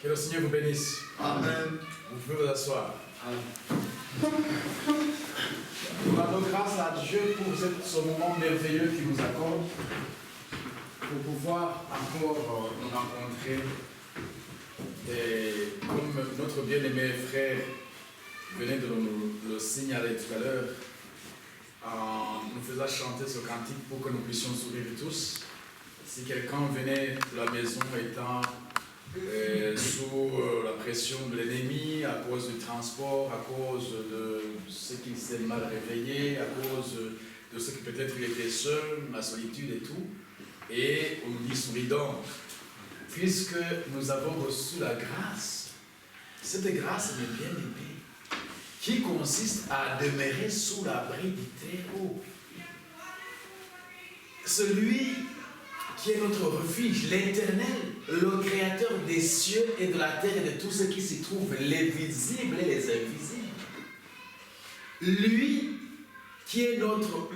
Que le Seigneur vous bénisse. Amen. Vous pouvez vous asseoir. Amen. Nous rendons grâce à Dieu pour ce moment merveilleux qu'il nous accorde, pour pouvoir encore nous rencontrer. Et comme notre bien-aimé frère venait de nous le signaler tout à l'heure, en nous faisant chanter ce cantique pour que nous puissions sourire tous. Si quelqu'un venait de la maison étant sous la pression de l'ennemi, à cause du transport, à cause de ce qui s'est mal réveillé, à cause de ce que peut-être il était seul, la solitude et tout, et on nous dit souris donc, puisque nous avons reçu la grâce, cette grâce est bien aimée, qui consiste à demeurer sous l'abri du Très-Haut. Celui qui est notre refuge, l'Éternel, le Créateur des cieux et de la terre et de tout ce qui s'y trouve, les visibles et les invisibles. Lui qui est notre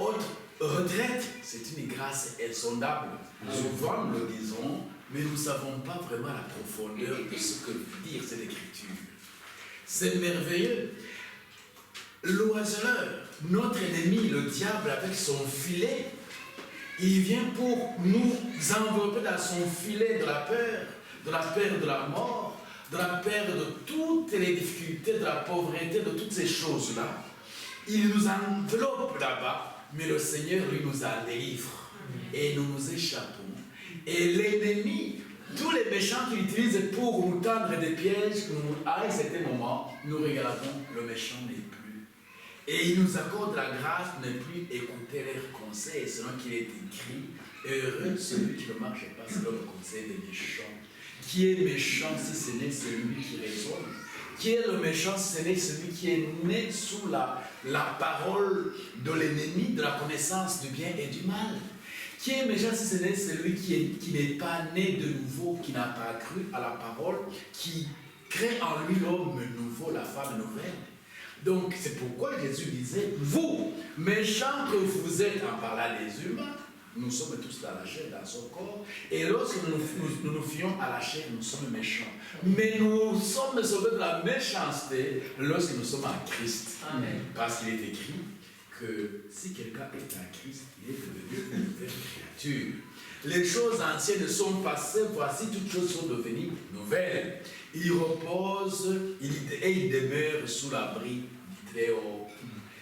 haute retraite, c'est une grâce insondable. Souvent nous le disons, mais nous ne savons pas vraiment la profondeur de ce que veut dire cette écriture. C'est merveilleux. L'oiseleur, notre ennemi, le diable, avec son filet, il vient pour nous envelopper dans son filet de la peur de la mort, de la peur de toutes les difficultés, de la pauvreté, de toutes ces choses-là. Il nous enveloppe là-bas, mais le Seigneur, lui, nous en délivre. Et nous nous échappons. Et l'ennemi, tous les méchants qu'il utilise pour nous tendre des pièges, à un certain moment, nous regardons, le méchant n'est plus. Et il nous accorde la grâce de ne plus écouter leurs conseils, selon qu'il est écrit, heureux celui qui ne marche pas selon le conseil des méchants. Qui est méchant si ce n'est celui qui raisonne? Qui est le méchant si ce n'est celui qui est né sous la parole de l'ennemi, de la connaissance du bien et du mal? Qui est méchant si ce n'est celui qui n'est pas né de nouveau, qui n'a pas cru à la parole, qui crée en lui l'homme nouveau, la femme nouvelle? Donc, c'est pourquoi Jésus disait, vous, méchants que vous êtes en parlant des humains, nous sommes tous dans la chair, dans son corps, et lorsque nous fions à la chair, nous sommes méchants. Mais nous sommes sauvés de la méchanceté lorsque nous sommes en Christ. Amen. Parce qu'il est écrit que si quelqu'un est en Christ, il est devenu une nouvelle créature. Les choses anciennes sont passées, voici toutes choses sont devenues nouvelles. Il repose et il demeure sous l'abri du Très-Haut.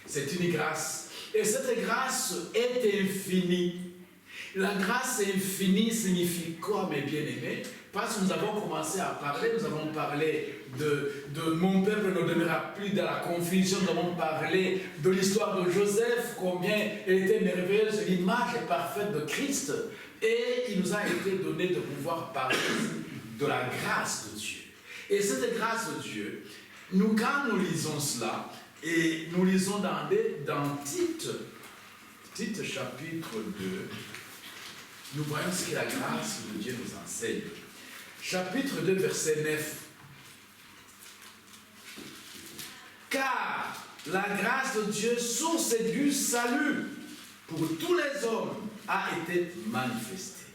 C'est une grâce. Et cette grâce est infinie. La grâce infinie signifie quoi, mes bien-aimés? Parce que nous avons commencé à parler, nous avons parlé de mon peuple ne demeurera plus dans la confusion, nous avons parlé de l'histoire de Joseph, combien elle était merveilleuse, l'image est parfaite de Christ. Et il nous a été donné de pouvoir parler de la grâce de Dieu. Et cette grâce de Dieu, quand nous lisons cela, et nous lisons dans Tite chapitre 2, nous voyons ce que la grâce de Dieu nous enseigne. Chapitre 2, verset 9. Car la grâce de Dieu, source du salut pour tous les hommes, a été manifestée.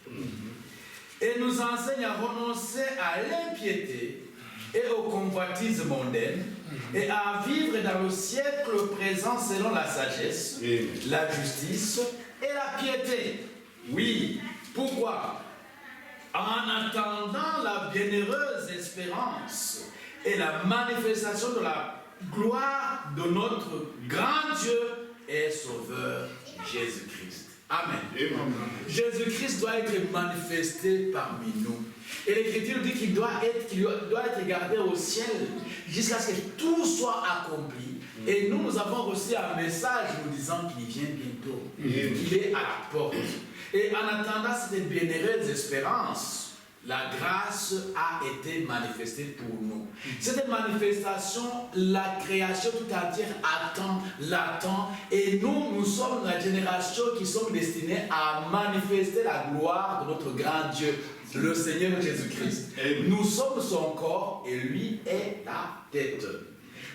Et nous enseigne à renoncer à l'impiété et aux convoitises mondaines et à vivre dans le siècle présent selon la sagesse, la justice et la piété. Oui, pourquoi? En attendant la bienheureuse espérance et la manifestation de la gloire de notre grand Dieu et Sauveur Jésus-Christ. Amen. Jésus-Christ doit être manifesté parmi nous. Et l'Écriture dit qu'il doit être gardé au ciel jusqu'à ce que tout soit accompli. Et nous avons reçu un message nous disant qu'il vient bientôt, qu'il est à la porte. Et en attendant cette bienheureuse espérance, la grâce a été manifestée pour nous. Cette manifestation, la création tout entière l'attend. Et nous sommes la génération qui sommes destinés à manifester la gloire de notre grand Dieu, le Seigneur Jésus-Christ. Nous sommes son corps et lui est la tête.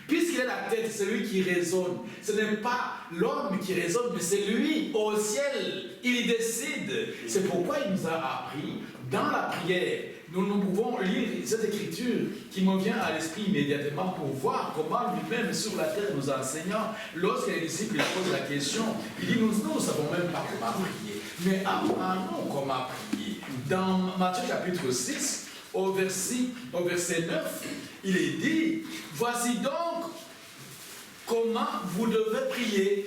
Puisqu'il est la tête, c'est lui qui raisonne. Ce n'est pas l'homme qui raisonne, mais c'est lui au ciel. Il décide. C'est pourquoi il nous a appris dans la prière. Nous pouvons lire cette écriture qui me vient à l'esprit immédiatement pour voir comment lui-même sur la terre nous enseignant. Lorsque les disciples posent la question, il dit, nous ne savons même pas comment prier. Mais apprenons comment prier. Dans Matthieu chapitre 6, au verset 9, il est dit, voici donc comment vous devez prier.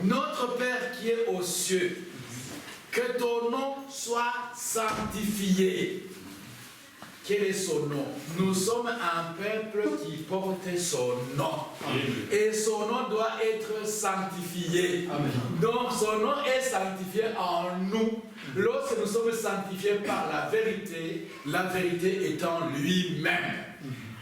Notre Père qui est aux cieux, que ton nom soit sanctifié. Quel est son nom? Nous sommes un peuple qui porte son nom. Amen. Et son nom doit être sanctifié. Amen. Donc son nom est sanctifié en nous. Lorsque nous sommes sanctifiés par la vérité étant lui-même.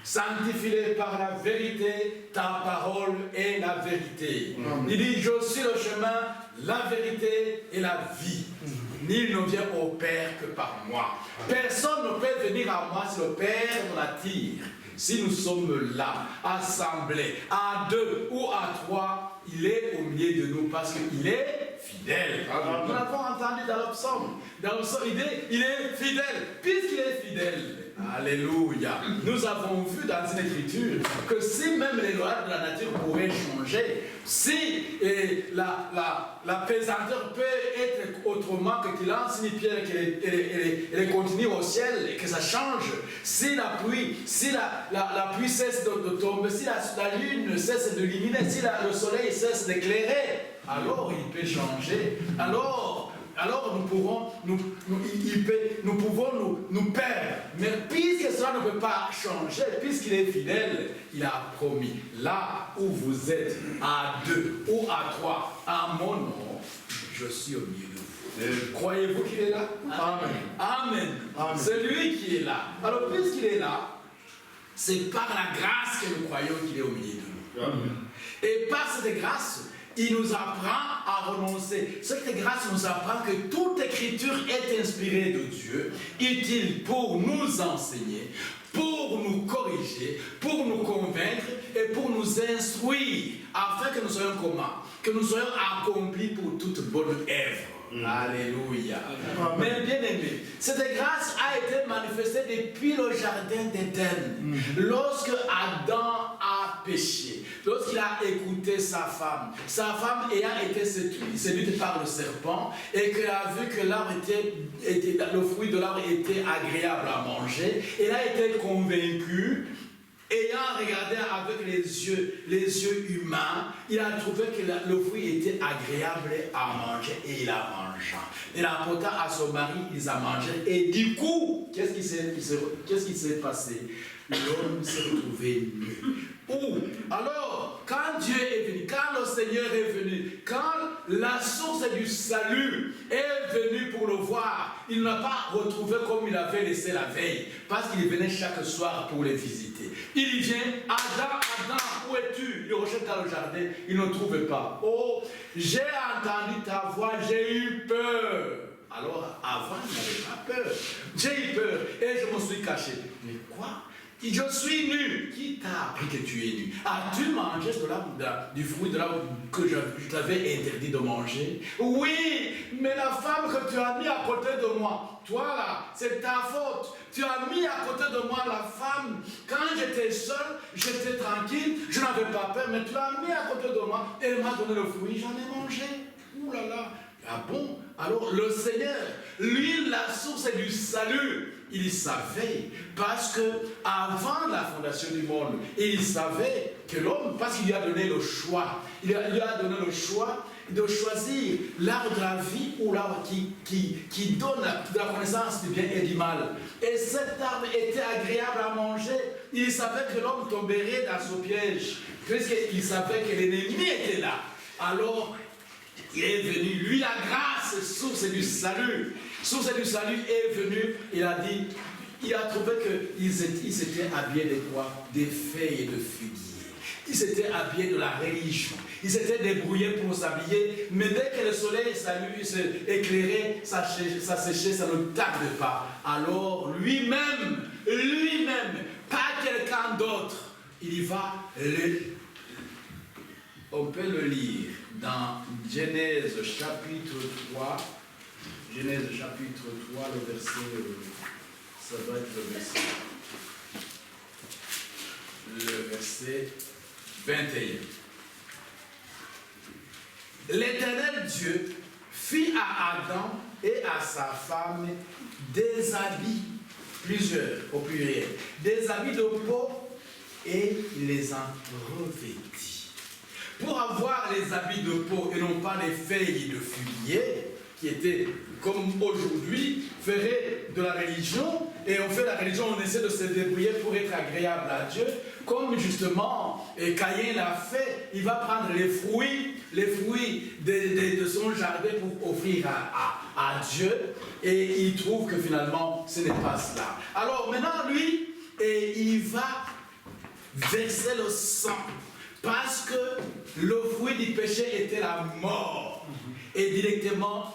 Sanctifie-les par la vérité, ta parole est la vérité. Amen. Il dit, je suis le chemin, la vérité et la vie. Nul ne vient au Père que par moi. Personne ne peut venir à moi si le Père nous l'attire. Si nous sommes là, assemblés, à 2 ou à 3, il est au milieu de nous parce qu'il est fidèle. Nous l'avons entendu dans le psaume. Dans le psaume, il est fidèle. Puisqu'il est fidèle, alléluia. Nous avons vu dans une écriture que si même les lois de la nature pourraient changer, si la pesanteur peut être autrement que qu'il lance une pierre et qu'elle continue au ciel et que ça change, si la pluie, la pluie cesse de tomber, si la lune cesse de l'illuminer, si le soleil cesse d'éclairer, alors il peut changer. Alors nous pouvons nous perdre. Mais puisque cela ne peut pas changer, puisqu'il est fidèle, il a promis, là où vous êtes, à 2 ou à 3, à mon nom, je suis au milieu de vous. Croyez-vous qu'il est là? Amen. Amen. Amen. C'est lui qui est là. Alors puisqu'il est là, c'est par la grâce que nous croyons qu'il est au milieu de nous. Amen. Et par cette grâce, il nous apprend à renoncer. Cette grâce nous apprend que toute écriture est inspirée de Dieu, utile pour nous enseigner, pour nous corriger, pour nous convaincre et pour nous instruire, afin que nous soyons comment? Que nous soyons accomplis pour toute bonne œuvre. Alléluia. Mais bien aimé, cette grâce a été manifestée depuis le jardin d'Éden. Lorsque Adam a péché, lorsqu'il a écouté sa femme ayant été séduite par le serpent et qu'elle a vu que le fruit de l'arbre était agréable à manger, elle a été convaincue. Ayant regardé avec les yeux humains, il a trouvé que le fruit était agréable à manger et il a mangé. Il apporta à son mari, ils ont mangé et du coup, qu'est-ce qui s'est passé? L'homme s'est retrouvé nu. Où? Alors, quand Dieu est venu, quand le Seigneur est venu, quand la source du salut est venue pour le voir, il n'a pas retrouvé comme il avait laissé la veille, parce qu'il venait chaque soir pour les visiter. Il vient, Adam, où es-tu? Il recherche dans le jardin, il ne trouve pas. Oh, j'ai entendu ta voix, j'ai eu peur. Alors, avant, il n'avait pas peur. J'ai eu peur et je me suis caché. Mais quoi? Je suis nu. Qui t'a appris que tu es nu? As-tu mangé du fruit de l'arbre que je t'avais interdit de manger? Oui, mais la femme que tu as mis à côté de moi, toi là, c'est ta faute. Tu as mis à côté de moi la femme. Quand j'étais seul, j'étais tranquille, je n'avais pas peur, mais tu as mis à côté de moi. Elle m'a donné le fruit, j'en ai mangé. Ouh là là. Ah bon? Alors le Seigneur, lui, la source du salut, il savait, parce que avant la fondation du monde, il savait que l'homme, parce qu'il lui a donné le choix, il lui a donné le choix de choisir l'arbre de la vie ou l'arbre qui donne de la connaissance du bien et du mal. Et cet arbre était agréable à manger. Il savait que l'homme tomberait dans ce piège, puisqu'il savait que l'ennemi était là. Alors, il est venu, lui la grâce, source du salut. Source du salut est venu, il a dit, il a trouvé qu'ils s'étaient habillés de quoi? Des feuilles de figuier. Ils s'étaient habillés de la religion. Ils s'étaient débrouillés pour s'habiller, mais dès que le soleil éclairait, ça séchait, ça ne tarde pas. Alors lui-même, pas quelqu'un d'autre, il va on peut le lire dans Genèse chapitre 3. Genèse chapitre 3, le verset, ça doit être le verset 21. L'Éternel Dieu fit à Adam et à sa femme des habits, plusieurs au pluriel, des habits de peau, et il les en revêtit. Pour avoir les habits de peau et non pas les feuilles de figuier, qui étaient comme aujourd'hui, ferait de la religion, et on fait la religion, on essaie de se débrouiller pour être agréable à Dieu, comme justement Caïn l'a fait. Il va prendre les fruits de son jardin pour offrir à Dieu, et il trouve que finalement ce n'est pas cela. Alors maintenant lui, il va verser le sang, parce que le fruit du péché était la mort. Et directement,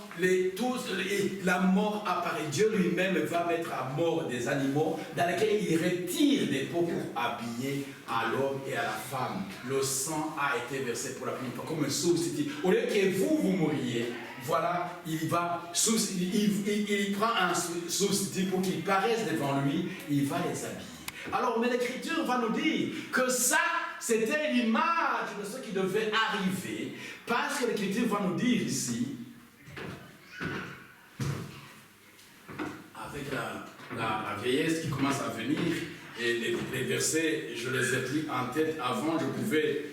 la mort apparaît. Dieu lui-même va mettre à mort des animaux dans lesquels il retire des peaux pour habiller à l'homme et à la femme. Le sang a été versé pour la première fois comme un substitut. Au lieu que vous mouriez, voilà, il prend un substitut pour qu'il paraisse devant lui, il va les habiller. Alors, mais l'Écriture va nous dire que ça, c'était l'image de ce qui devait arriver, parce que l'Écriture va nous dire ici, avec la vieillesse qui commence à venir, et les versets, je les ai pris en tête avant, je pouvais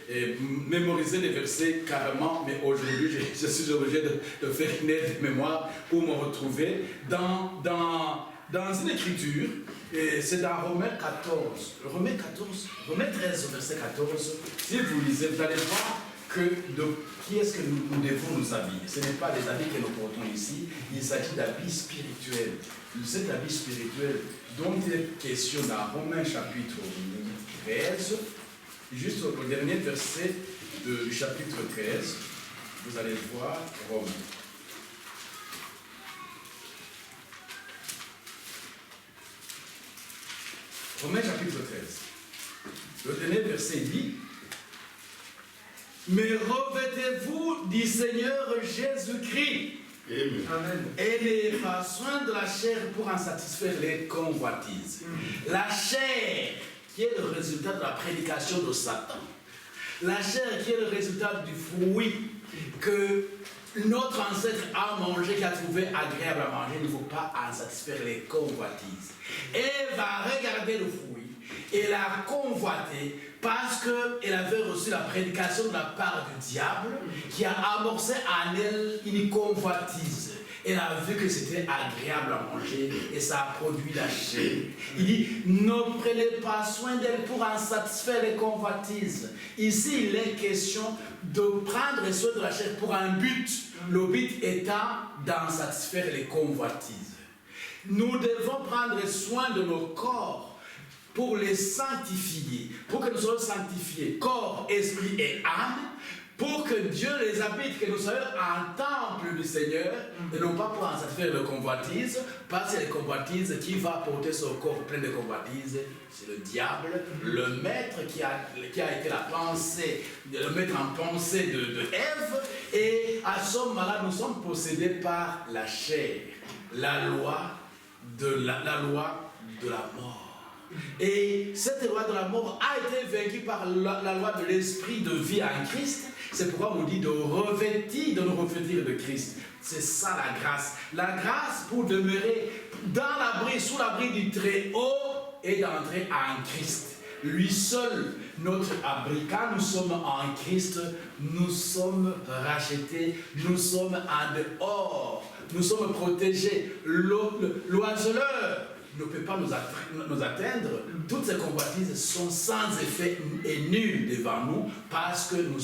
mémoriser les versets carrément, mais aujourd'hui, je suis obligé de faire une aide de mémoire pour me retrouver dans une écriture, et c'est dans Romains 14, Romains 13, verset 14. Si vous lisez, vous allez voir que de qui est-ce que nous devons nous habiller. Ce n'est pas les habits que nous portons ici, il s'agit d'habits spirituels. Cet habit spirituel dont il est question dans Romains chapitre 13, juste au dernier verset du chapitre 13, vous allez voir Romains. Romains chapitre 13. Le dernier verset dit: mais revêtez-vous du Seigneur Jésus-Christ. Amen. Et n'ayez pas soin de la chair pour en satisfaire les convoitises. La chair qui est le résultat de la prédication de Satan. La chair qui est le résultat du fruit que notre ancêtre a mangé, qui a trouvé agréable à manger. Il ne faut pas en satisfaire les convoitises. Elle va regarder le fruit et la convoiter, parce qu'elle avait reçu la prédication de la part du diable, qui a amorcé en elle une convoitise. Elle a vu que c'était agréable à manger et ça a produit la chair. Il dit: ne prenez pas soin d'elle pour en satisfaire les convoitises. Ici, il est question de prendre soin de la chair pour un but. Le but étant d'en satisfaire les convoitises. Nous devons prendre soin de nos corps pour les sanctifier, pour que nous soyons sanctifiés, corps, esprit et âme, pour que Dieu les habite, que nous soyons un temple du Seigneur, et non pas pour en satisfaire les convoitises, parce que les convoitises, qui va porter son corps plein de convoitises, c'est le diable, le maître qui a été la pensée, le maître en pensée de Ève, et à ce moment-là, nous sommes possédés par la chair, la loi de la mort. Et cette loi de la mort a été vaincue par la loi de l'esprit de vie en Christ. C'est pourquoi on dit de nous revêtir de Christ. C'est ça la grâce. La grâce pour demeurer dans l'abri, sous l'abri du Très-Haut, et d'entrer en Christ. Lui seul, notre abri. Quand nous sommes en Christ, nous sommes rachetés, nous sommes en dehors, nous sommes protégés. L'oiseleur ne peut pas nous atteindre. Toutes ces convoitises sont sans effet et nulles devant nous, parce que nous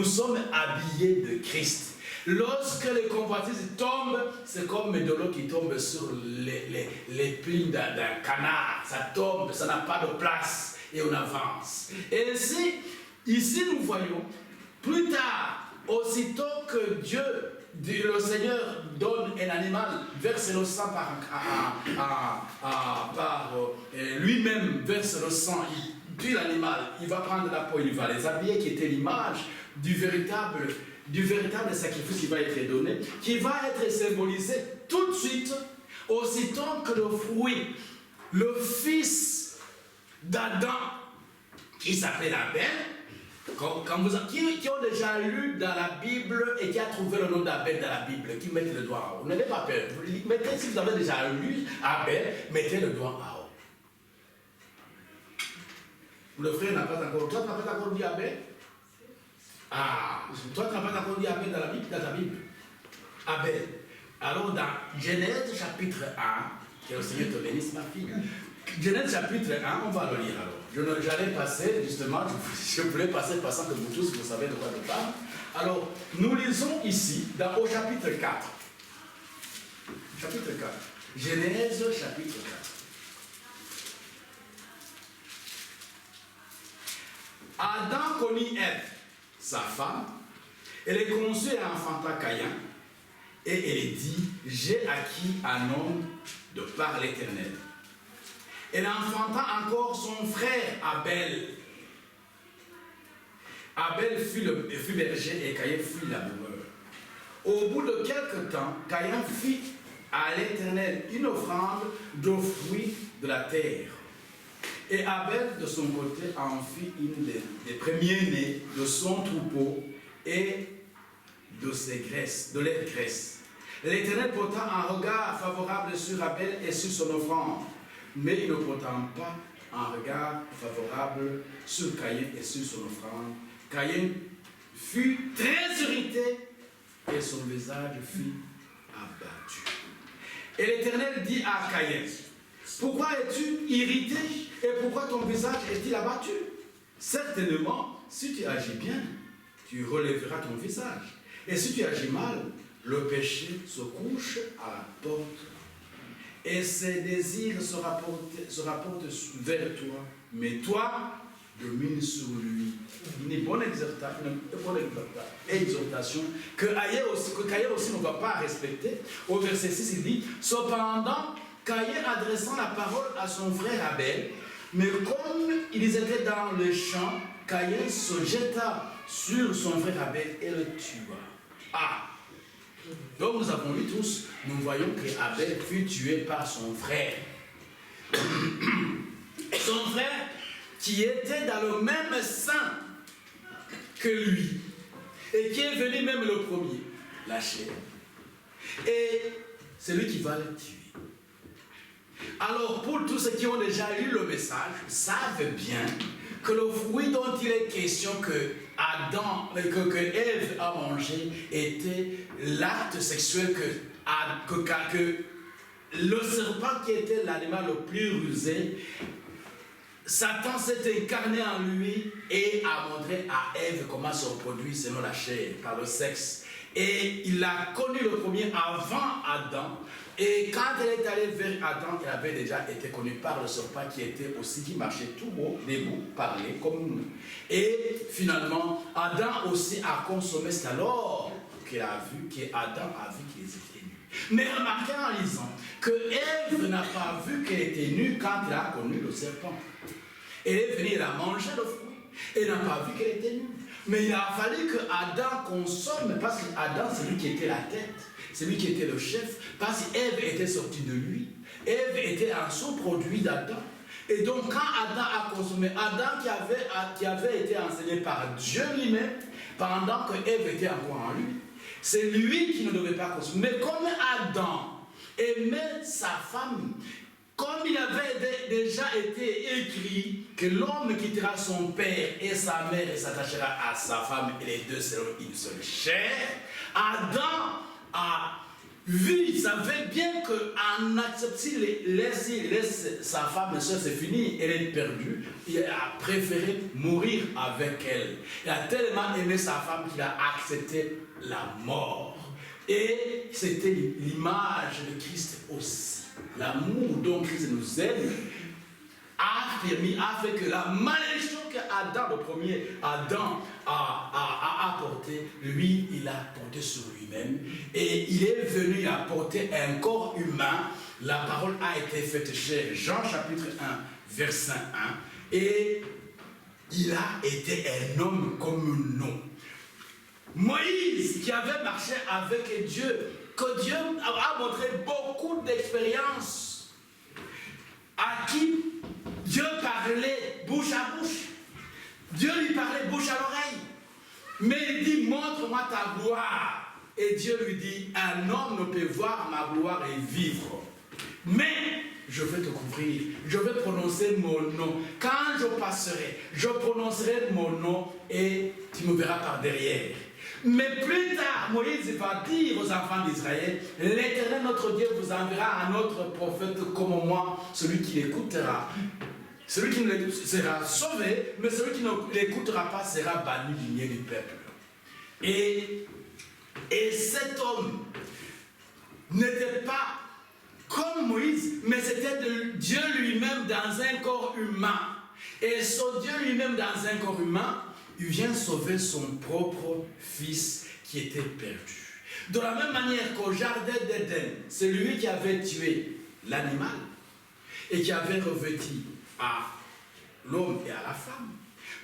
sommes habillés de Christ. Lorsque les convoitises tombent, c'est comme de l'eau qui tombe sur les plis d'un canard. Ça tombe, ça n'a pas de place et on avance. Et ici nous voyons plus tard, aussitôt que Dieu le Seigneur donne un animal, verse le sang lui-même, verse le sang, il tue l'animal, il va prendre la peau, il va les habiller, qui était l'image du véritable sacrifice qui va être donné, qui va être symbolisé tout de suite, aussitôt que le fruit, le fils d'Adam, qui s'appelle Abel, qui ont déjà lu dans la Bible et qui a trouvé le nom d'Abel dans la Bible, qui mettent le doigt en haut. N'avez pas peur. Si vous avez déjà lu Abel, mettez le doigt en haut. Le frère n'a pas encore. Toi, tu n'as pas encore dit Abel? Ah, toi, tu n'as pas encore dit Abel dans la Bible, dans ta Bible. Abel. Alors, dans Genèse chapitre 1, que le Seigneur te bénisse, ma fille. Genèse chapitre 1, on va le lire alors. J'allais passer, justement, je voulais passer passant que vous tous, vous savez de quoi je parle. Alors, nous lisons ici, au chapitre 4. Chapitre 4. Genèse chapitre 4. Adam connut Ève, sa femme, elle est conçue et enfanta Caïn, et elle dit, j'ai acquis un homme de par l'Éternel. Elle enfanta encore son frère Abel. Abel fut berger et Caïn fut laboureur. Au bout de quelque temps, Caïn fit à l'Éternel une offrande de fruits de la terre. Et Abel, de son côté, en fit une des premiers-nés de son troupeau et de ses graisses, de leurs graisses. L'Éternel porta un regard favorable sur Abel et sur son offrande, mais il ne porta pas un regard favorable sur Caïn et sur son offrande. Caïn fut très irrité et son visage fut abattu. Et l'Éternel dit à Caïn, pourquoi es-tu irrité et pourquoi ton visage est-il abattu? Certainement, si tu agis bien, tu relèveras ton visage. Et si tu agis mal, le péché se couche à la porte. Et ses désirs se rapportent vers toi. Mais toi, domine sur lui. Une bonne exhortation que Caïn aussi ne va pas respecter. Au verset 6, il dit, cependant, Caïn adressant la parole à son frère Abel, mais comme ils étaient dans le champ, Caïn se jeta sur son frère Abel et le tua. Ah! Donc nous avons lu tous, nous voyons que Abel fut tué par son frère. Son frère qui était dans le même sang que lui et qui est venu même le premier, la chair. Et c'est lui qui va le tuer. Alors pour tous ceux qui ont déjà lu le message, savent bien que le fruit dont il est question que Ève a mangé était l'acte sexuel que le serpent qui était l'animal le plus rusé, Satan s'est incarné en lui et a montré à Ève comment se reproduire selon la chair, par le sexe. Et il a connu le premier avant Adam. Et quand elle est allée vers Adam, elle avait déjà été connue par le serpent qui marchait tout beau, debout, parlait comme nous. Et finalement, Adam aussi a consommé, c'est alors qu'Adam a vu qu'ils étaient nus. Mais remarquez en lisant que Ève n'a pas vu qu'elle était nue quand elle a connu le serpent. Elle est venue, elle a mangé le fruit. Elle n'a pas vu qu'elle était nue. Mais il a fallu que Adam consomme, parce qu'Adam, c'est lui qui était la tête. C'est lui qui était le chef, parce qu'Ève était sortie de lui. Ève était un sous-produit d'Adam. Et donc, quand Adam a consommé, Adam qui avait été enseigné par Dieu lui-même, pendant que Ève était encore en lui, c'est lui qui ne devait pas consommer. Mais comme Adam aimait sa femme, comme il avait déjà été écrit que l'homme quittera son père et sa mère et s'attachera à sa femme, et les deux seront une seule chair, Adam a vu, il savait bien qu'en acceptant laisse sa femme seule, c'est fini, elle est perdue. Il a préféré mourir avec elle. Il a tellement aimé sa femme qu'il a accepté la mort. Et c'était l'image de Christ aussi. L'amour dont Christ nous aime a fait que la malédiction qu'Adam, le premier Adam, a porté, lui, il a porté sur lui-même. Et il est venu apporter un corps humain. La parole a été faite chez Jean chapitre 1, verset 1. Et il a été un homme comme nous. Moïse, qui avait marché avec Dieu, que Dieu a montré beaucoup d'expériences, à qui Dieu parlait bouche à bouche. Dieu lui parlait bouche à l'oreille. Mais il dit, montre-moi ta gloire. Et Dieu lui dit, un homme ne peut voir ma gloire et vivre. Mais je vais te couvrir, je vais prononcer mon nom. Quand je passerai, je prononcerai mon nom et tu me verras par derrière. Mais plus tard, Moïse va dire aux enfants d'Israël, l'Éternel notre Dieu vous enverra un autre prophète comme moi, celui qui l'écoutera. Celui qui ne sera sauvé, mais celui qui ne l'écoutera pas sera banni du milieu du peuple. Et cet homme n'était pas comme Moïse, mais c'était de Dieu lui-même dans un corps humain. Et son Dieu lui-même dans un corps humain, il vient sauver son propre fils qui était perdu. De la même manière qu'au jardin d'Éden, c'est lui qui avait tué l'animal et qui avait revêtu à l'homme et à la femme.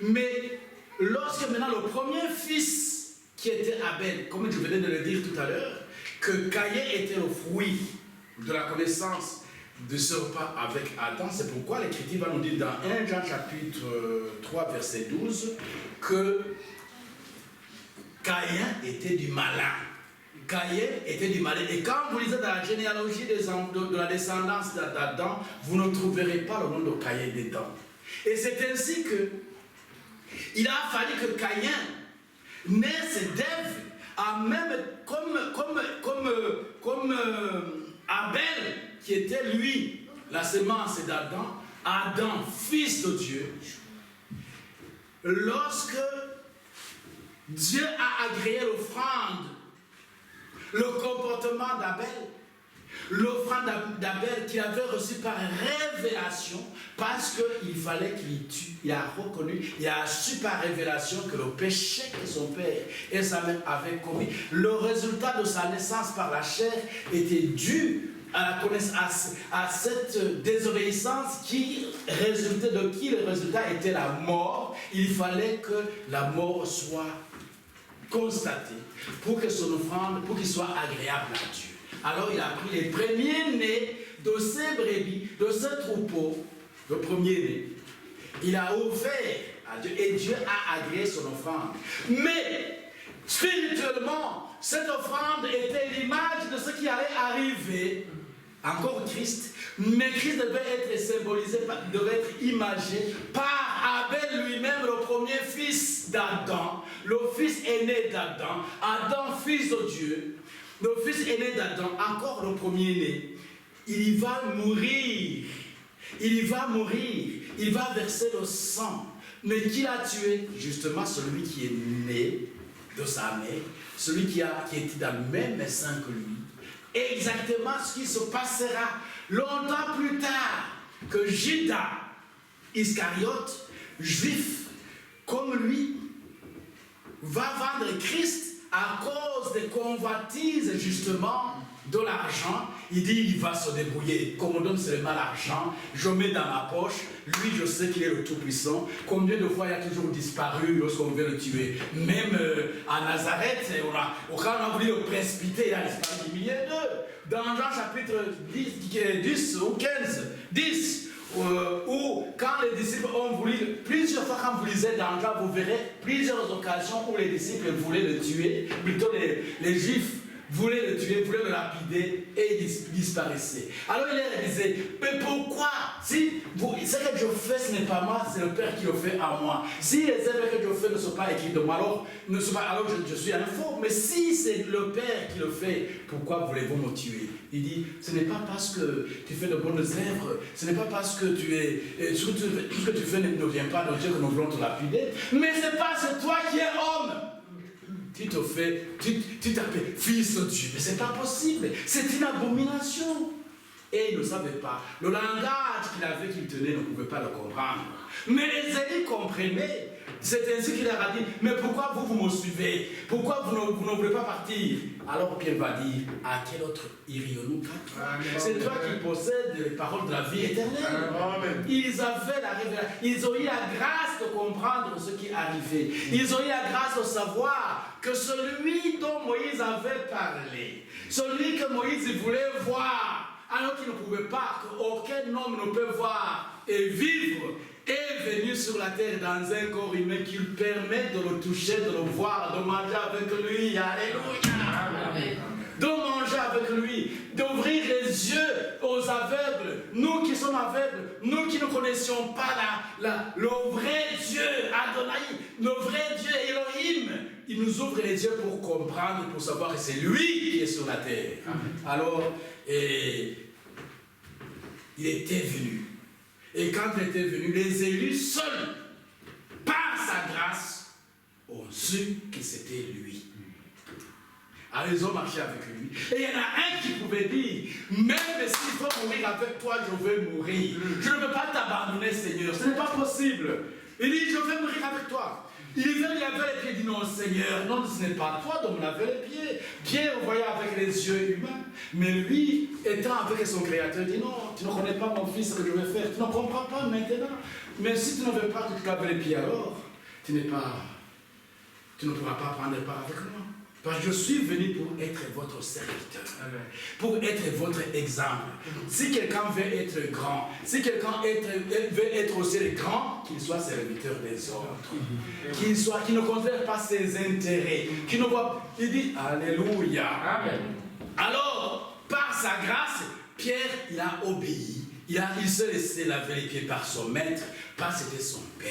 Mais lorsque maintenant le premier fils qui était Abel, comme je venais de le dire tout à l'heure, que Caïn était le fruit de la connaissance de ce repas avec Adam, c'est pourquoi l'Écriture va nous dire dans 1 Jean chapitre 3 verset 12 que Caïn était du malin. Caïn était du malin. Et quand vous lisez dans la généalogie de la descendance d'Adam, vous ne trouverez pas le nom de Caïn dedans. Et c'est ainsi que il a fallu que Caïn naisse d'Ève, comme Abel, qui était lui la semence d'Adam, Adam, fils de Dieu. Lorsque Dieu a agréé l'offrande, le comportement d'Abel, l'offrande d'Abel qu'il avait reçue par révélation, parce qu'il fallait qu'il tue. Il a reconnu, il a su par révélation que le péché que son père et sa mère avaient commis, le résultat de sa naissance par la chair était dû à la connaissance, à cette désobéissance qui résultait de qui le résultat était la mort. Il fallait que la mort soit constatée pour que son offrande, pour qu'il soit agréable à Dieu. Alors il a pris les premiers-nés de ces brebis, de ce troupeau, le premier-né. Il a offert à Dieu et Dieu a agréé son offrande. Mais spirituellement, cette offrande était l'image de ce qui allait arriver. Encore Christ, mais Christ devait être symbolisé, devait être imagé par Abel lui-même, le premier fils d'Adam, le fils aîné d'Adam, Adam, fils de Dieu, le fils aîné d'Adam, encore le premier-né. Il va mourir, il va verser le sang. Mais qui l'a tué? Justement celui qui est né de sa mère, celui qui était dans le même sein que lui. Exactement ce qui se passera longtemps plus tard, que Judas Iscariote, juif comme lui, va vendre Christ à cause des convoitises justement de l'argent. Il dit il va se débrouiller, qu'on me donne seulement l'argent, je mets dans ma poche, lui je sais qu'il est le tout-puissant. Combien de fois il a toujours disparu lorsqu'on veut le tuer? Même à Nazareth, quand on a voulu le précipiter, il a disparu du milieu d'eux. Dans Jean chapitre 10 ou 15, 10, où quand les disciples ont voulu, plusieurs fois quand vous lisez dans Jean, vous verrez plusieurs occasions où les disciples voulaient le tuer, plutôt les juifs voulaient le tuer, voulaient le lapider et il disparaissait. Alors il leur disait, mais pourquoi? Si ce que je fais, ce n'est pas moi, c'est le Père qui le fait à moi. Si les œuvres que je fais ne sont pas écrites de moi, alors je suis un faux. Mais si c'est le Père qui le fait, pourquoi voulez-vous me tuer? Il dit, ce n'est pas parce que tu fais de bonnes œuvres, ce n'est pas parce que tout ce que tu fais ne vient pas de Dieu que nous voulons te lapider, mais c'est parce que toi qui es homme. Tu t'appelles fils de Dieu, mais c'est pas possible, c'est une abomination. Et il ne savait pas. Le langage qu'il avait, qu'il tenait, ne pouvait pas le comprendre. Mais les élus comprenaient, C'est ainsi qu'il leur a dit, mais pourquoi vous me suivez? Pourquoi vous ne voulez pas partir? Alors Pierre va dire, à quel autre irions-nous? C'est toi qui possèdes les paroles de la vie éternelle. Amen. Ils avaient la révélation, ils ont eu la grâce de comprendre ce qui arrivait. Ils ont eu la grâce de savoir que celui dont Moïse avait parlé, celui que Moïse voulait voir, alors qu'il ne pouvait pas, qu'aucun homme ne peut voir et vivre, est venu sur la terre dans un corps humain qui lui permet de le toucher, de le voir, de manger avec lui. Alléluia. Amen. De manger avec lui, d'ouvrir les yeux aux aveugles, nous qui sommes aveugles, nous qui ne connaissions pas le vrai Dieu, Adonai, le vrai Dieu Elohim. Il nous ouvre les yeux pour comprendre, pour savoir que c'est lui qui est sur la terre. Amen. Alors, il était venu. Et quand il était venu, les élus seuls, par sa grâce, ont su que c'était lui. Alors ils ont marché avec lui. Et il y en a un qui pouvait dire, même s'il faut mourir avec toi, je veux mourir. Je ne veux pas t'abandonner, Seigneur. Ce n'est pas possible. Il dit, je veux mourir avec toi. Il avait les pieds, il dit, non, Seigneur, non, ce n'est pas toi de me laver les pieds. Pierre voyait avec les yeux humains. Mais lui, étant avec son Créateur, dit, non, tu ne connais pas mon fils, ce que je vais faire. Tu ne comprends pas maintenant. Mais si tu ne veux pas que tu te laves les pieds alors, tu ne pourras pas prendre part avec moi. Parce que je suis venu pour être votre serviteur, pour être votre exemple. Si quelqu'un veut être grand, si quelqu'un veut être aussi grand, qu'il soit serviteur des autres, qu'il ne considère pas ses intérêts, qu'il ne voit, il dit Alléluia. Amen. Alors, par sa grâce, Pierre, il a obéi, il s'est laissé laver les pieds par son maître, parce que c'était son père.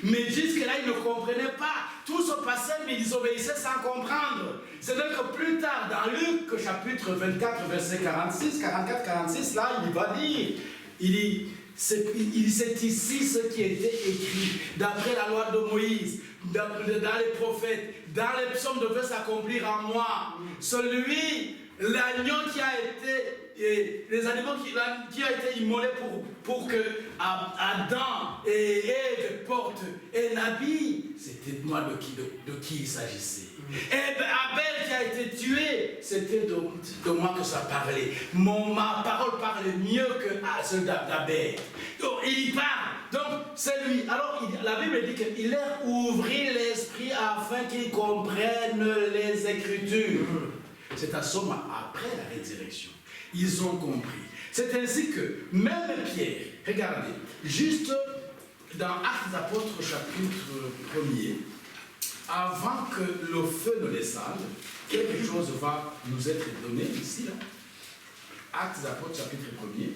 Mais jusque-là, ils ne comprenaient pas. Tout se passait, mais ils obéissaient sans comprendre. C'est donc que plus tard, dans Luc, chapitre 24, verset 44-46, là, il va dire, il dit, c'est ici ce qui était écrit, d'après la loi de Moïse, dans les prophètes, dans les psaumes devait s'accomplir en moi. Celui, l'agneau qui a été... Et les animaux qui ont été immolés pour que Adam et Ève portent un habit, c'était moi de qui il s'agissait. Et Abel qui a été tué, c'était de moi que ça parlait. Ma parole parlait mieux que celle d'Abel. Donc il parle. Donc c'est lui. Alors la Bible dit qu'il leur ouvrit l'esprit afin qu'ils comprennent les Écritures. C'est à ce moment, après la résurrection, ils ont compris. C'est ainsi que même Pierre, regardez, juste dans Actes des Apôtres chapitre 1er, avant que le feu ne descende, quelque chose va nous être donné ici, là. Actes des Apôtres chapitre 1er.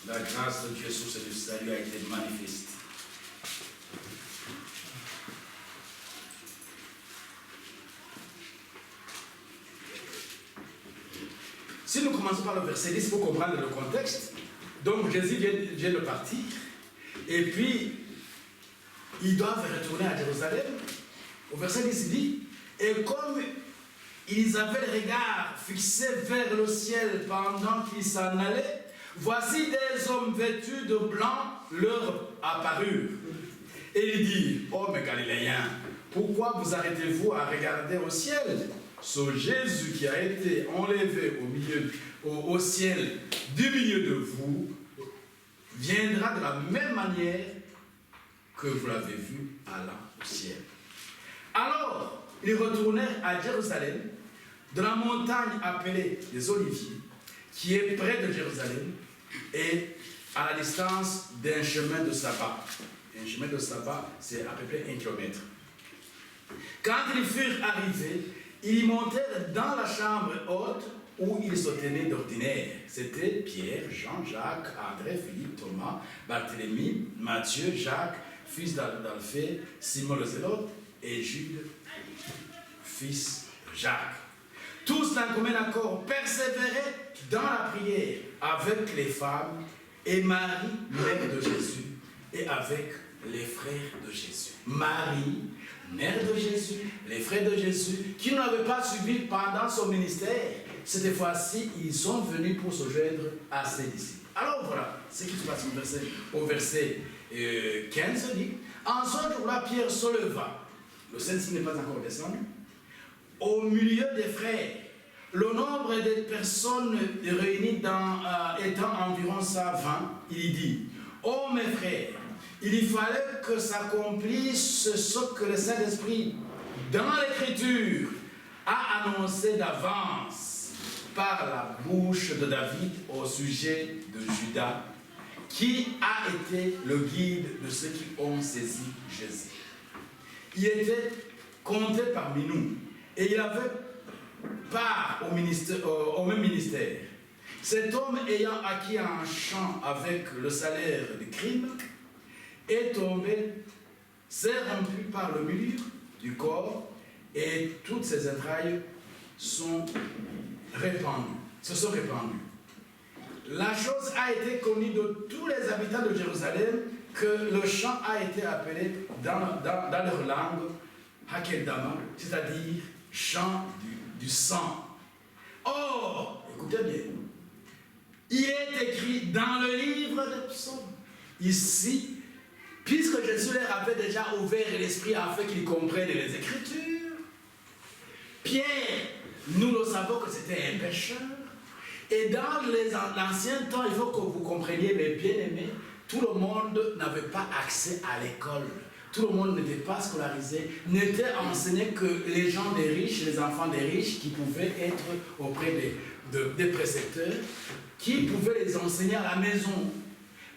La grâce de Dieu sur ce salut a été manifeste. Si nous commençons par le verset 10, il faut comprendre le contexte. Donc Jésus vient de partir. Et puis, ils doivent retourner à Jérusalem. Au verset 10, il dit, et comme ils avaient le regard fixé vers le ciel pendant qu'ils s'en allaient, voici des hommes vêtus de blanc leur apparurent. Et il dit, oh mes Galiléens, pourquoi vous arrêtez-vous à regarder au ciel? Ce Jésus qui a été enlevé au ciel du milieu de vous viendra de la même manière que vous l'avez vu allant au ciel. Alors, ils retournèrent à Jérusalem, de la montagne appelée des Oliviers, qui est près de Jérusalem, et à la distance d'un chemin de sabbat. Un chemin de sabbat, c'est à peu près 1 kilomètre. Quand ils furent arrivés, ils montèrent dans la chambre haute où ils se tenaient d'ordinaire. C'était Pierre, Jean, Jacques, André, Philippe, Thomas, Barthélemy, Matthieu, Jacques, fils d'Alphée, Simon le Zélote et Jude, fils de Jacques. Tous d'un commun accord persévéraient dans la prière avec les femmes et Marie, mère de Jésus, et avec les frères de Jésus. Marie, mère de Jésus, les frères de Jésus, qui ne l'avaient pas suivi pendant son ministère, cette fois-ci, ils sont venus pour se joindre à ses disciples. Alors voilà, Ce qui se passe au verset 15 dit, en ce jour-là, Pierre se leva, le Saint-Esprit n'est pas encore descendu, au milieu des frères. Le nombre de personnes réunies étant environ 120, il dit, oh mes frères, il fallait que s'accomplisse ce que le Saint-Esprit, dans l'Écriture, a annoncé d'avance par la bouche de David au sujet de Judas, qui a été le guide de ceux qui ont saisi Jésus. Il était compté parmi nous et il avait part au même ministère. Cet homme ayant acquis un champ avec le salaire du crime est tombé, s'est rompu par le milieu du corps et toutes ses entrailles se sont répandues. La chose a été connue de tous les habitants de Jérusalem que le champ a été appelé dans leur langue Hakeldama, c'est-à-dire champ du sang. Or, écoutez bien, il est écrit dans le livre des psaumes, ici, puisque Jésus leur avait déjà ouvert l'esprit afin qu'ils comprennent les Écritures, Pierre, nous le savons que c'était un pécheur, et dans l'ancien temps, il faut que vous compreniez, mes bien-aimés, tout le monde n'avait pas accès à l'école. Tout le monde n'était pas scolarisé, n'était enseigné que les gens des riches, les enfants des riches, qui pouvaient être auprès des précepteurs, qui pouvaient les enseigner à la maison.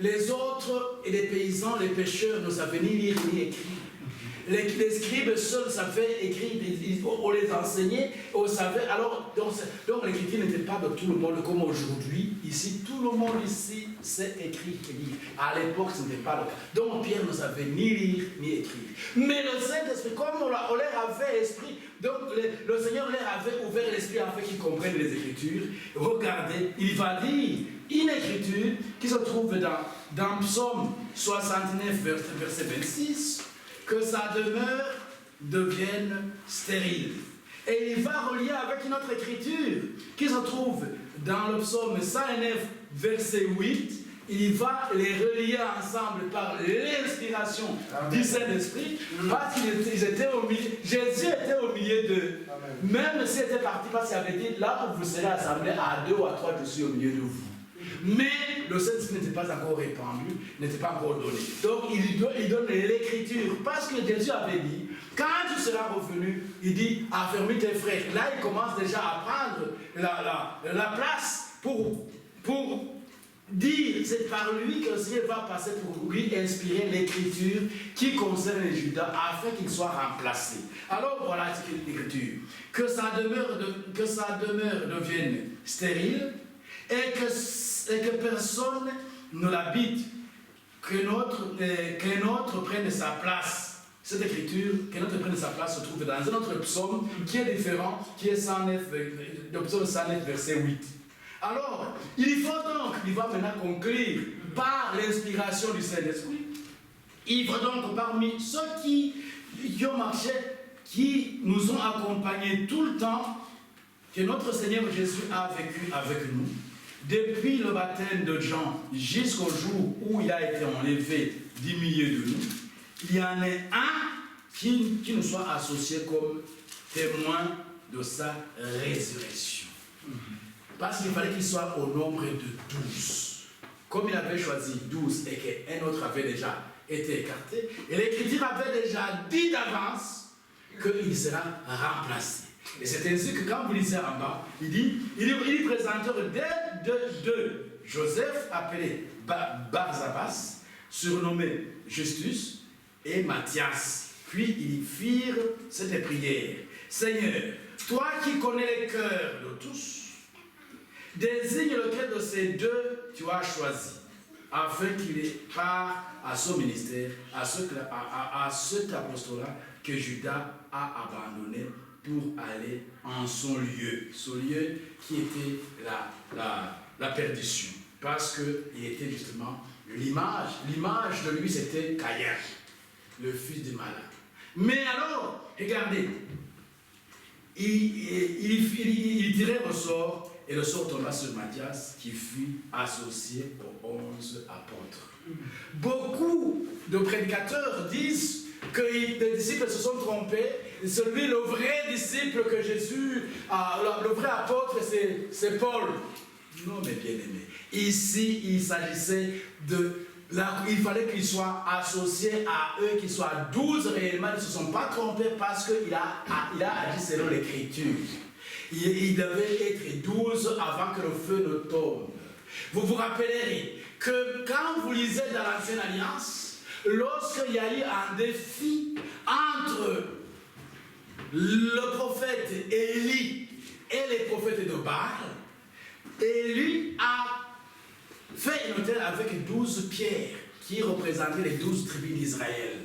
Les autres et les paysans, les pêcheurs ne savaient ni lire ni écrire. Les scribes seuls savaient écrire, on les enseignait, on savait. Alors, donc l'écriture n'était pas de tout le monde comme aujourd'hui. Ici, tout le monde ici sait écrire et lire. À l'époque, ce n'était pas le cas. Donc Pierre ne savait ni lire ni écrire. Mais le Saint-Esprit, comme on leur avait l'esprit, donc le Seigneur leur avait ouvert l'esprit afin qu'ils comprennent les Écritures. Regardez, il va dire une écriture qui se trouve dans Psaume 69, verset 26. Que sa demeure devienne stérile. Et il va relier avec une autre écriture qui se trouve dans le psaume 109, verset 8. Il va les relier ensemble par l'inspiration du Saint-Esprit, parce qu'ils étaient au milieu. Jésus était au milieu d'eux. Même s'il était parti, parce qu'il avait dit, là où vous serez assemblés à 2 ou à 3, je suis au milieu de vous. Mais le Saint-Esprit n'était pas encore répandu, n'était pas encore donné. Donc il donne l'écriture, parce que Jésus avait dit, quand tu seras revenu, il dit, affermis tes frères. Là, il commence déjà à prendre la place pour dire, c'est par lui que le Seigneur va passer pour lui inspirer l'écriture qui concerne les Judas, afin qu'il soit remplacé. Alors voilà ce qu'est l'écriture. Que sa demeure devienne stérile, et que personne ne l'habite, que notre prenne sa place. Cette écriture, que notre prenne sa place, se trouve dans un autre psaume qui est différent, qui est le psaume 109, verset 8. Alors, il va maintenant conclure par l'inspiration du Saint-Esprit. Il faut donc parmi ceux qui ont marché, qui nous ont accompagnés tout le temps, que notre Seigneur Jésus a vécu avec nous. Depuis le baptême de Jean jusqu'au jour où il a été enlevé du milieu de nous, il y en a un qui nous soit associé comme témoin de sa résurrection. Parce qu'il fallait qu'il soit au nombre de 12. Comme il avait choisi 12 et qu'un autre avait déjà été écarté, et l'Écriture avait déjà dit d'avance qu'il sera remplacé. Et c'est ainsi que quand vous lisez en bas, il dit, il présente deux Joseph appelé Barsabas, surnommé Justus, et Matthias. Puis ils firent cette prière. Seigneur, toi qui connais les cœurs de tous, désigne lequel de ces deux tu as choisi, afin qu'il ait part à son ministère, à cet apostolat que Judas a abandonné pour aller en son lieu. Ce lieu qui était la perdition. Parce qu'il était justement l'image. L'image de lui, c'était Caïn, le fils du malin. Mais alors, regardez, il tirait ressort Et le sort tomba sur Matthias qui fut associé aux 11 apôtres. Beaucoup de prédicateurs disent que les disciples se sont trompés. Celui, le vrai disciple que Jésus, le vrai apôtre, c'est Paul. Non, mes bien-aimés. Ici, il s'agissait il fallait qu'il soit associé à eux, qu'ils soient 12 réellement. Ils ne se sont pas trompés parce qu'il a agi selon l'Écriture. Il devait être 12 avant que le feu ne tombe. Vous vous rappellerez que quand vous lisez dans l'Ancienne Alliance, lorsqu'il y a eu un défi entre le prophète Élie et les prophètes de Baal, Élie a fait une autel avec 12 pierres qui représentaient les 12 tribus d'Israël.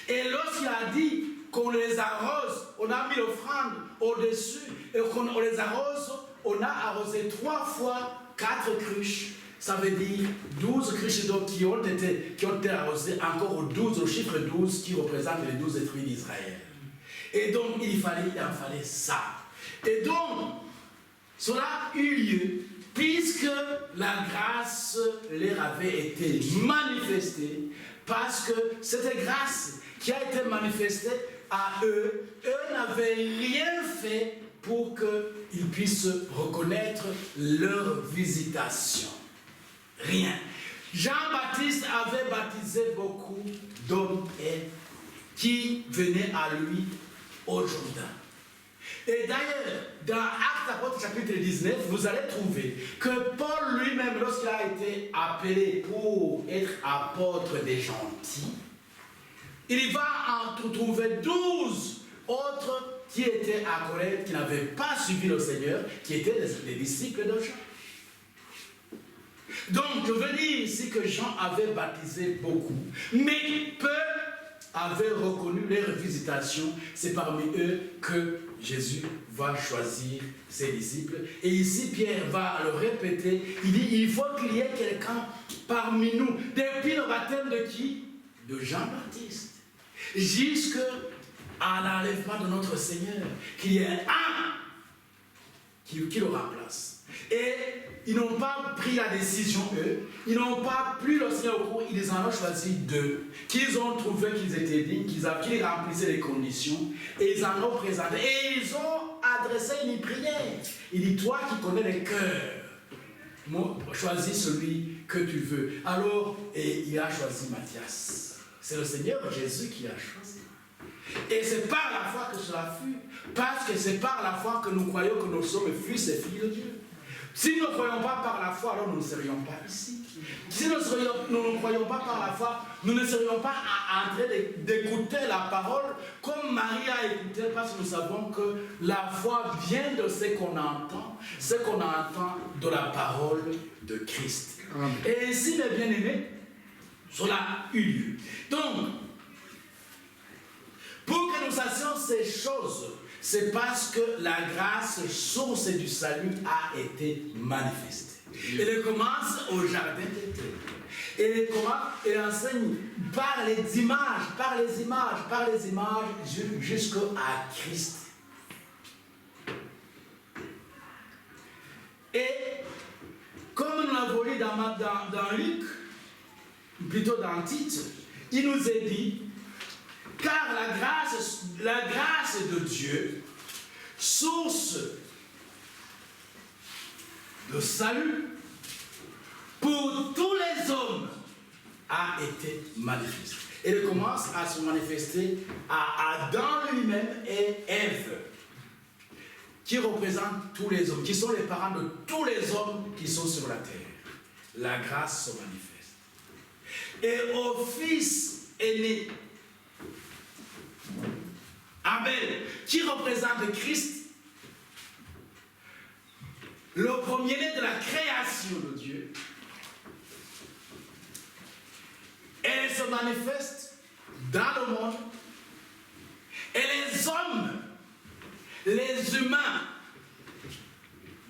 Et lorsqu'il a dit qu'on les arrose, on a mis l'offrande au-dessus, et qu'on les arrose, on a arrosé 3 fois 4 cruches. Ça veut dire 12 cruches d'eau qui ont été arrosées encore au 12, au chiffre 12 qui représente les 12 tribus d'Israël. Et donc il en fallait ça. Et donc, cela eut lieu puisque la grâce leur avait été manifestée, parce que cette grâce qui a été manifestée à eux n'avaient rien fait pour qu'ils puissent reconnaître leur visitation. Rien. Jean-Baptiste avait baptisé beaucoup d'hommes qui venaient à lui au Jourdain. Et d'ailleurs, dans Actes apôtres chapitre 19, vous allez trouver que Paul lui-même, lorsqu'il a été appelé pour être apôtre des gentils, il va en trouver 12 autres qui étaient à Corinthe, qui n'avaient pas suivi le Seigneur, qui étaient les disciples de Jean. Donc, je veux dire ici que Jean avait baptisé beaucoup, mais peu avaient reconnu leur visitation. C'est parmi eux que Jésus va choisir ses disciples. Et ici, Pierre va le répéter. Il dit, il faut qu'il y ait quelqu'un parmi nous. Depuis le baptême de qui? De Jean-Baptiste. Jusqu'à l'enlèvement de notre Seigneur. Qu'il y ait un qui le remplace. Et ils n'ont pas pris la décision, eux. Ils n'ont pas pris le Seigneur au cours. Ils en ont choisi 2. Qu'ils ont trouvé qu'ils étaient dignes, qu'ils remplissaient les conditions. Et ils en ont présenté. Et ils ont adressé une prière. Il dit, toi qui connais les cœurs, choisis celui que tu veux. Alors, et il a choisi Matthias. C'est le Seigneur Jésus qui a choisi. Et c'est par la foi que cela fut. Parce que c'est par la foi que nous croyons que nous sommes fils et filles de Dieu. Si nous ne croyons pas par la foi, alors nous ne serions pas ici. Si nous ne croyons pas par la foi, nous ne serions pas en train d'écouter la parole comme Marie a écouté, parce que nous savons que la foi vient de ce qu'on entend de la parole de Christ. Amen. Et ainsi, mes bien-aimés, cela eut lieu. Donc, pour que nous sachions ces choses, c'est parce que la grâce, source du salut, a été manifestée. Elle commence au jardin d'Éden. Elle enseigne par les images, jusqu'à Christ. Et comme nous l'avons lu dans Luc, plutôt dans Tite, il nous est dit, car la grâce de Dieu, source de salut pour tous les hommes, a été manifestée. Elle commence à se manifester à Adam lui-même et Ève, qui représentent tous les hommes, qui sont les parents de tous les hommes qui sont sur la terre. La grâce se manifeste. Et au fils aîné, Abel, qui représente Christ, le premier-né de la création de Dieu, elle se manifeste dans le monde. Et les hommes, les humains,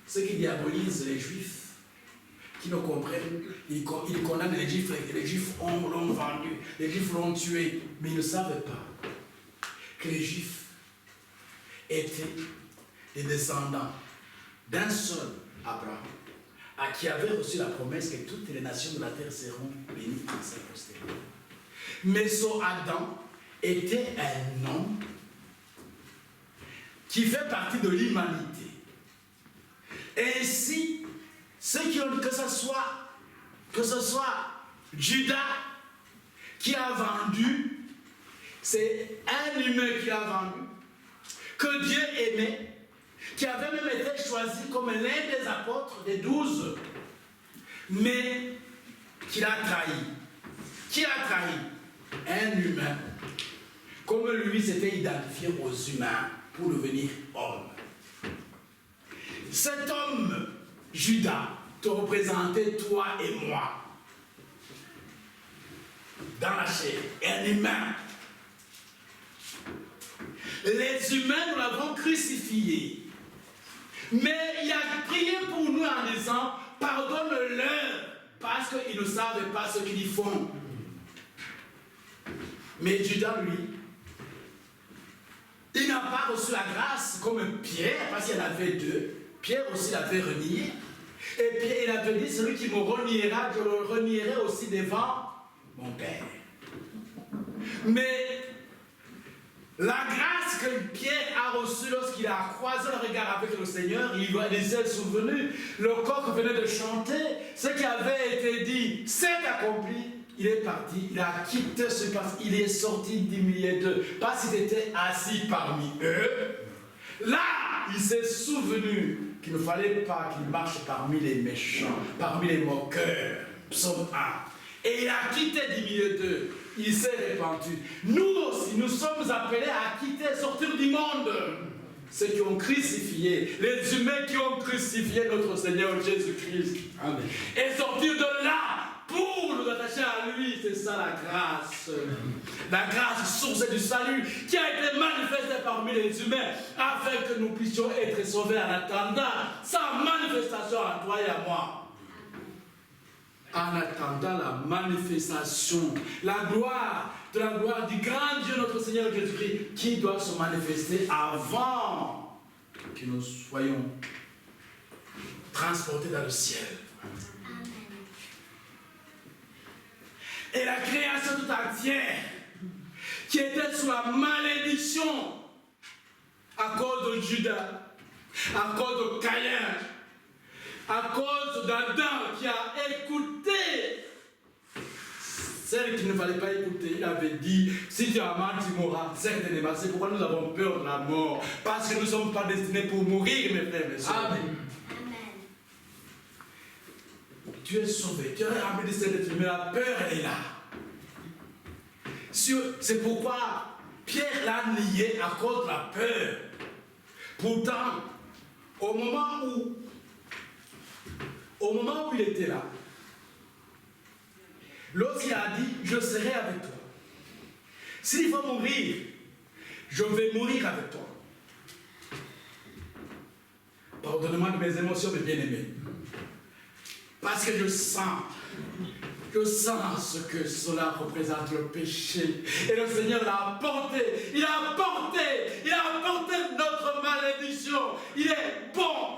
ceux qui diabolisent les Juifs, qui ne comprennent, ils condamnent les Juifs l'ont vendu, les Juifs l'ont tué, mais ils ne savent pas que les Juifs étaient des descendants d'un seul Abraham, à qui avait reçu la promesse que toutes les nations de la terre seront bénies en sa postérité. Mais son Adam était un homme qui fait partie de l'humanité. Et ainsi, ceux qui ont, que ce soit Judas qui a vendu, c'est un humain qui a vendu, que Dieu aimait, qui avait même été choisi comme l'un des apôtres des 12, mais qu'il a trahi. Qui a trahi? Un humain. Comme lui s'était identifié aux humains pour devenir homme. Cet homme, Judas, te représentait toi et moi. Dans la chair, un humain. Les humains, nous l'avons crucifié. Mais il a prié pour nous en disant, pardonne-leur, parce qu'ils ne savent pas ce qu'ils font. Mais Judas, lui, il n'a pas reçu la grâce comme Pierre, parce qu'il y en avait deux. Pierre aussi l'avait renié. Et puis il avait dit, celui qui me reniera, je le renierai aussi devant mon Père. Mais la grâce que Pierre a reçue lorsqu'il a croisé le regard avec le Seigneur, il les a souvenus, le coq venait de chanter, ce qui avait été dit, c'est accompli. Il est parti, il a quitté ce passe, il est sorti du milieu d'eux, parce qu'il était assis parmi eux. Là, il s'est souvenu qu'il ne fallait pas qu'il marche parmi les méchants, parmi les moqueurs. Psaume 1. Et il a quitté du milieu d'eux. Il s'est répandu. Nous aussi, nous sommes appelés à quitter, sortir du monde. Ceux qui ont crucifié, les humains qui ont crucifié notre Seigneur Jésus-Christ. Amen. Et sortir de là pour nous attacher à lui, c'est ça la grâce. La grâce, source du salut, qui a été manifestée parmi les humains, afin que nous puissions être sauvés en attendant sa manifestation à toi et à moi. En attendant la manifestation, la gloire du grand Dieu, notre Seigneur Jésus-Christ, qui doit se manifester avant que nous soyons transportés dans le ciel. Et la création tout entière, qui était sous la malédiction à cause de Judas, à cause de Caïn, à cause d'Adam qui a écouté celle qu'il ne fallait pas écouter. Il avait dit, si tu as mal, tu mourras certainement. C'est pourquoi nous avons peur de la mort, parce que nous ne sommes pas destinés pour mourir, mes frères et sœurs. Amen. Tu es sauvé, tu es rempli de cette mais la peur elle est là. C'est pourquoi Pierre l'a nié à cause de la peur. Pourtant, au moment où il était là, lorsqu'il a dit, je serai avec toi. S'il faut mourir, je vais mourir avec toi. Pardonnez-moi de mes émotions, mes bien-aimés. Parce que je sens ce que cela représente, le péché. Et le Seigneur l'a apporté. Il a apporté notre malédiction. Il est bon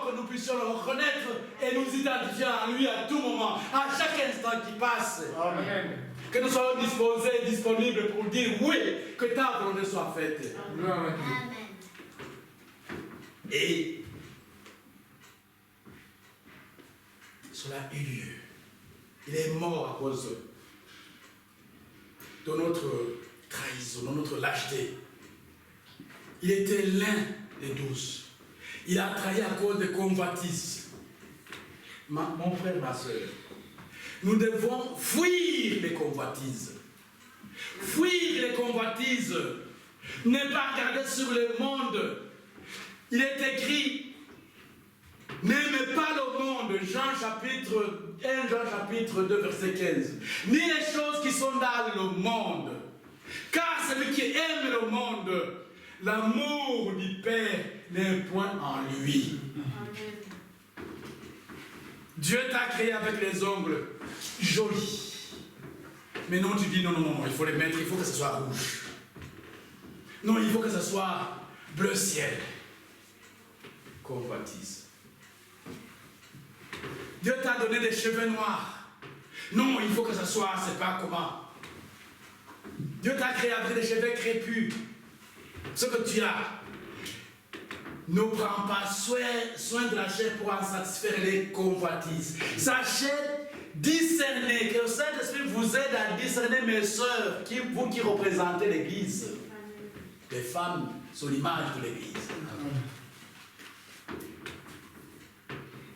que nous puissions le reconnaître et nous identifier à lui à tout moment, à chaque instant qui passe. Amen. Que nous soyons disposés et disponibles pour dire oui, que ta volonté soit faite. Amen. Et cela a eu lieu. Il est mort à cause de notre trahison, de notre lâcheté. Il était l'un des 12. Il a trahi à cause des convoitises. Mon frère, ma soeur, nous devons fuir les convoitises. Fuir les convoitises. Ne pas regarder sur le monde. Il est écrit, n'aimez pas le monde, Jean chapitre 2, verset 15. Ni les choses qui sont dans le monde. Car celui qui aime le monde, l'amour du Père n'est point en lui. Amen. Dieu t'a créé avec les ongles jolis. Mais non, tu dis non, il faut les mettre, il faut que ce soit rouge. Non, il faut que ce soit bleu ciel. convoitise. Dieu t'a donné des cheveux noirs. Non, il faut que ça soit, c'est pas comment. Dieu t'a créé avec des cheveux crépus. Ce que tu as. Ne prends pas soin de la chair pour en satisfaire les convoitises. Sachez discerner, que le Saint-Esprit vous aide à discerner, mes sœurs, vous qui représentez l'Église. Les femmes sont l'image de l'Église.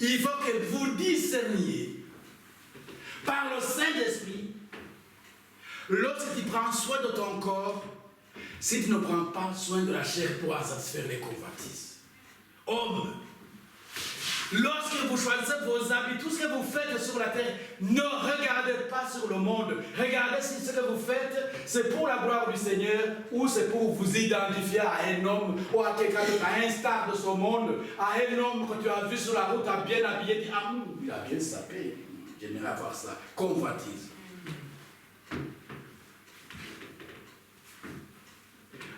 Il faut que vous discerniez par le Saint-Esprit lorsque tu prends soin de ton corps, si tu ne prends pas soin de la chair pour en satisfaire les convoitises. Hommes, lorsque vous choisissez vos habits, tout ce que vous faites sur la terre, ne regardez pas sur le monde. Regardez si ce que vous faites, c'est pour la gloire du Seigneur ou c'est pour vous identifier à un homme ou à quelqu'un, à un star de ce monde, à un homme que tu as vu sur la route, a bien habillé, dit ah, il a bien sapé, j'aimerais avoir ça. Convoitise.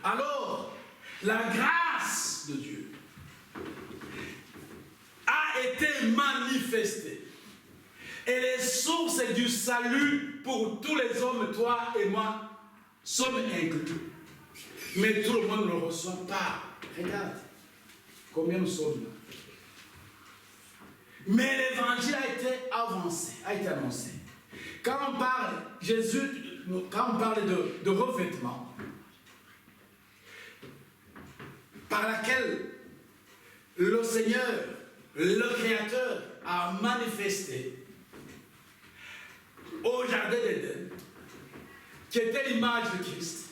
Alors, la grâce de Dieu a été manifestée. Et les sources du salut pour tous les hommes, toi et moi, sommes inclus. Mais tout le monde ne le reçoit pas. Regarde combien nous sommes là. Mais l'évangile a été avancé, a été annoncé. Quand on parle, quand on parle de revêtement, par laquelle le Seigneur, le Créateur, a manifesté au Jardin d'Éden, qui était l'image de Christ.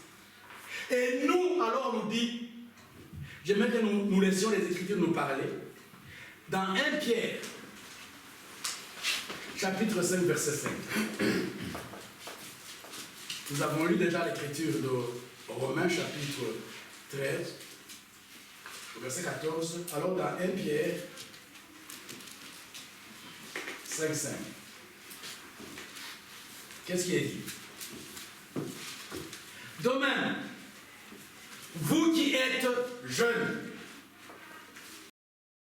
Et nous, alors, on nous dit, j'aimerais que nous laissions les Écritures nous parler, dans 1 Pierre, chapitre 5, verset 5. Nous avons lu déjà l'Écriture de Romains, chapitre 13, verset 14. Alors, dans 1 Pierre 5, 5. Qu'est-ce qui est dit? De même, vous qui êtes jeunes,